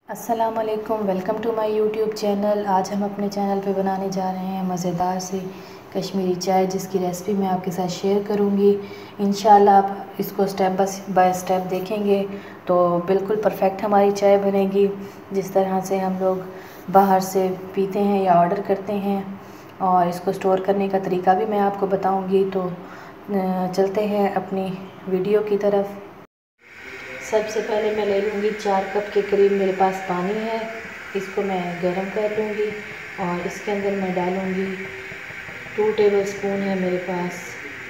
अस्सलाम वालेकुम, welcome to my YouTube channel. आज हम अपने चैनल पे बनाने जा रहे हैं मज़ेदार सी कश्मीरी चाय, जिसकी रेसिपी मैं आपके साथ शेयर करूंगी। इंशाल्लाह आप इसको स्टेप बाय स्टेप देखेंगे तो बिल्कुल परफेक्ट हमारी चाय बनेगी, जिस तरह से हम लोग बाहर से पीते हैं या ऑर्डर करते हैं। और इसको स्टोर करने का तरीका भी मैं आपको बताऊँगी। तो चलते हैं अपनी वीडियो की तरफ। सबसे पहले मैं ले लूँगी 4 कप के करीब मेरे पास पानी है। इसको मैं गर्म कर लूँगी और इसके अंदर मैं डालूँगी 2 टेबलस्पून है मेरे पास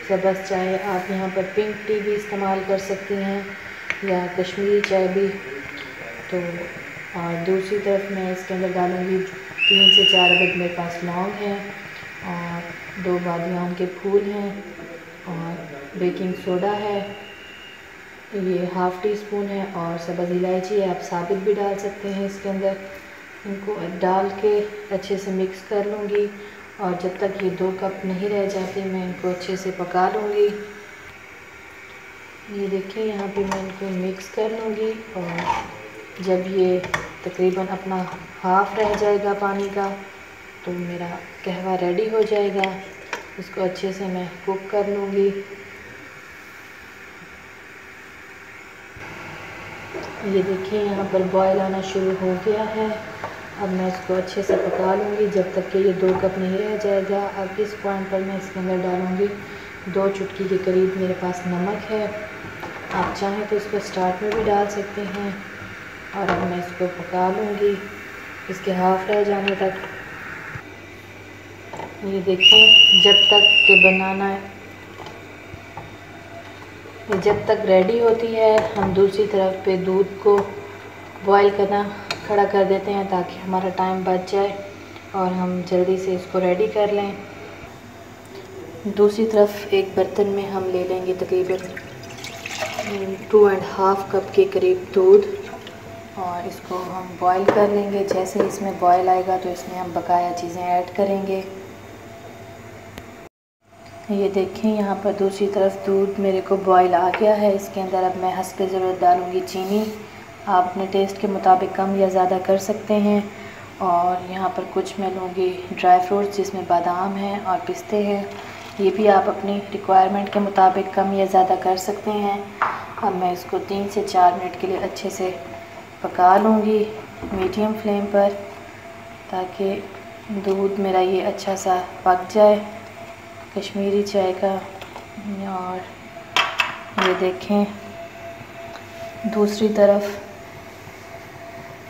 सब्ज़ चाय। आप यहाँ पर पिंक टी भी इस्तेमाल कर सकती हैं या कश्मीरी चाय भी। तो और दूसरी तरफ मैं इसके अंदर डालूँगी 3 से 4 अदद मेरे पास लौंग हैं और 2 बादियान के फूल हैं और बेकिंग सोडा है, ये हाफ़ टी स्पून है, और सब्ज़ इलायची है, आप साबित भी डाल सकते हैं इसके अंदर। इनको डाल के अच्छे से मिक्स कर लूँगी और जब तक ये 2 कप नहीं रह जाते मैं इनको अच्छे से पका लूँगी। ये देखिए यहाँ पे मैं इनको मिक्स कर लूँगी और जब ये तकरीबन अपना हाफ़ रह जाएगा पानी का तो मेरा कहवा रेडी हो जाएगा। इसको अच्छे से मैं कुक कर लूँगी। ये देखिए यहाँ पर बॉयल आना शुरू हो गया है। अब मैं इसको अच्छे से पका लूँगी जब तक कि ये 2 कप नहीं रह जाएगा। अब इस पॉइंट पर मैं इसके अंदर डालूँगी 2 चुटकी के करीब मेरे पास नमक है। आप चाहें तो इसको स्टार्ट में भी डाल सकते हैं। और अब मैं इसको पका लूँगी इसके हाफ़ रह जाने तक। ये देखें जब तक रेडी होती है हम दूसरी तरफ पे दूध को बॉईल करना खड़ा कर देते हैं ताकि हमारा टाइम बच जाए और हम जल्दी से इसको रेडी कर लें। दूसरी तरफ एक बर्तन में हम ले लेंगे तकरीबन 2.5 कप के करीब दूध और इसको हम बॉईल कर लेंगे। जैसे इसमें बॉईल आएगा तो इसमें हम बकाया चीज़ें ऐड करेंगे। ये देखें यहाँ पर दूसरी तरफ दूध मेरे को बॉईल आ गया है। इसके अंदर अब मैं हस्बे ज़रूरत डालूँगी चीनी। आप अपने टेस्ट के मुताबिक कम या ज़्यादा कर सकते हैं। और यहाँ पर कुछ मैं लूँगी ड्राई फ्रूट्स, जिसमें बादाम हैं और पिस्ते हैं। ये भी आप अपनी रिक्वायरमेंट के मुताबिक कम या ज़्यादा कर सकते हैं। अब मैं इसको 3 से 4 मिनट के लिए अच्छे से पका लूँगी मीडियम फ्लेम पर, ताकि दूध मेरा ये अच्छा सा पक जाए कश्मीरी चाय का। और ये देखें दूसरी तरफ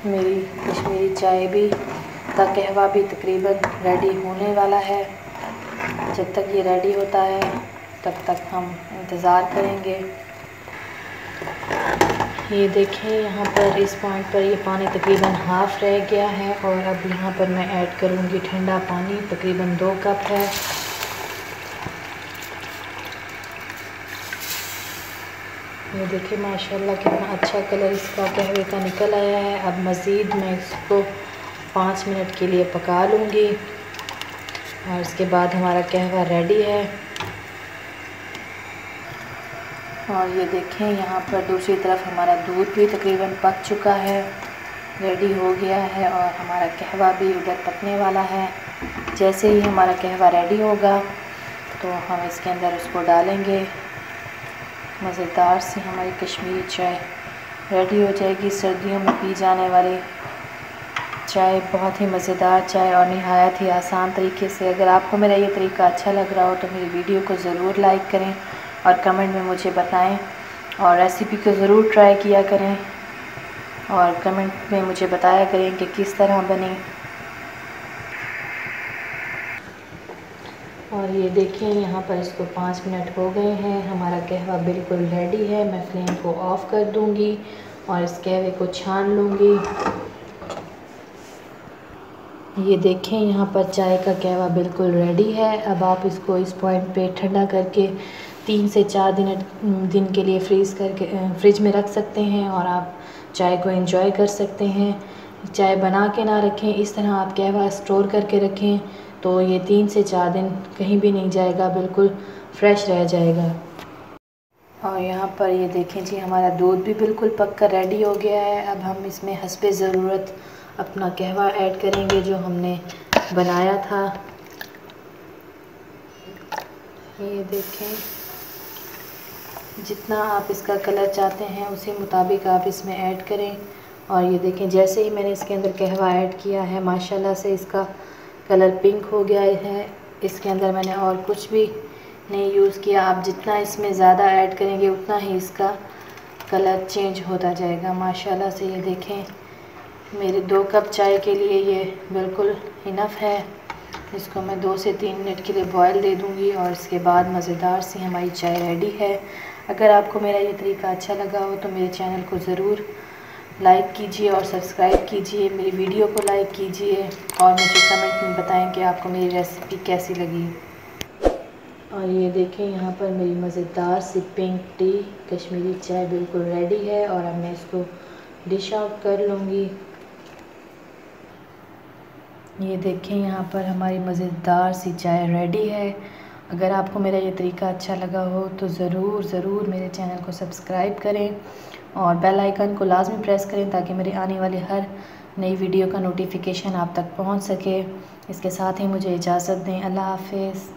मेरी कश्मीरी चाय का कहवा भी तकरीबन रेडी होने वाला है। जब तक ये रेडी होता है तब तक हम इंतज़ार करेंगे। ये देखें यहाँ पर इस पॉइंट पर ये पानी तकरीबन हाफ़ रह गया है और अब यहाँ पर मैं ऐड करूँगी ठंडा पानी, तकरीबन 2 कप है। ये देखिए माशाल्लाह कितना अच्छा कलर इसका कहवे का निकल आया है। अब मज़ीद मैं इसको 5 मिनट के लिए पका लूँगी और इसके बाद हमारा कहवा रेडी है। और ये देखें यहाँ पर दूसरी तरफ हमारा दूध भी तकरीबन पक चुका है, रेडी हो गया है और हमारा कहवा भी उधर पकने वाला है। जैसे ही हमारा कहवा रेडी होगा तो हम इसके अंदर उसको डालेंगे। मज़ेदार सी हमारी कश्मीरी चाय रेडी हो जाएगी। सर्दियों में पी जाने वाली चाय, बहुत ही मज़ेदार चाय और नहायत ही आसान तरीके से। अगर आपको मेरा ये तरीका अच्छा लग रहा हो तो मेरी वीडियो को ज़रूर लाइक करें और कमेंट में मुझे बताएं और रेसिपी को ज़रूर ट्राई किया करें और कमेंट में मुझे बताया करें कि किस तरह बनी। और ये देखें यहाँ पर इसको 5 मिनट हो गए हैं, हमारा कहवा बिल्कुल रेडी है। मैं फ्लेम को ऑफ़ कर दूँगी और इस कहवे को छान लूँगी। ये देखें यहाँ पर चाय का कहवा बिल्कुल रेडी है। अब आप इसको इस पॉइंट पे ठंडा करके 3 से 4 दिन के लिए फ्रिज में रख सकते हैं और आप चाय को एंजॉय कर सकते हैं। चाय बना के ना रखें, इस तरह आप कहवा स्टोर करके रखें तो ये 3 से 4 दिन कहीं भी नहीं जाएगा, बिल्कुल फ्रेश रह जाएगा। और यहाँ पर ये देखें जी, हमारा दूध भी बिल्कुल पक कर रेडी हो गया है। अब हम इसमें हस्बे ज़रूरत अपना कहवा ऐड करेंगे जो हमने बनाया था। ये देखें, जितना आप इसका कलर चाहते हैं उसी मुताबिक आप इसमें ऐड करें। और ये देखें, जैसे ही मैंने इसके अंदर कहवा ऐड किया है माशाल्लाह से इसका कलर पिंक हो गया है। इसके अंदर मैंने और कुछ भी नहीं यूज़ किया। आप जितना इसमें ज़्यादा ऐड करेंगे उतना ही इसका कलर चेंज होता जाएगा। माशाल्लाह से ये देखें, मेरे 2 कप चाय के लिए ये बिल्कुल इनफ है। इसको मैं 2 से 3 मिनट के लिए बॉयल दे दूँगी और इसके बाद मज़ेदार सी हमारी चाय रेडी है। अगर आपको मेरा ये तरीका अच्छा लगा हो तो मेरे चैनल को ज़रूर लाइक कीजिए और सब्सक्राइब कीजिए, मेरी वीडियो को लाइक कीजिए और मुझे कमेंट में बताएं कि आपको मेरी रेसिपी कैसी लगी। और ये देखें, यहाँ पर मेरी मज़ेदार सी पिंक टी कश्मीरी चाय बिल्कुल रेडी है और अब मैं इसको डिश आउट कर लूँगी। ये देखें, यहाँ पर हमारी मज़ेदार सी चाय रेडी है। अगर आपको मेरा ये तरीका अच्छा लगा हो तो ज़रूर मेरे चैनल को सब्सक्राइब करें और बेल आइकन को लाजमी प्रेस करें ताकि मेरी आने वाली हर नई वीडियो का नोटिफिकेशन आप तक पहुंच सके। इसके साथ ही मुझे इजाज़त दें। अल्लाह हाफ़िज़।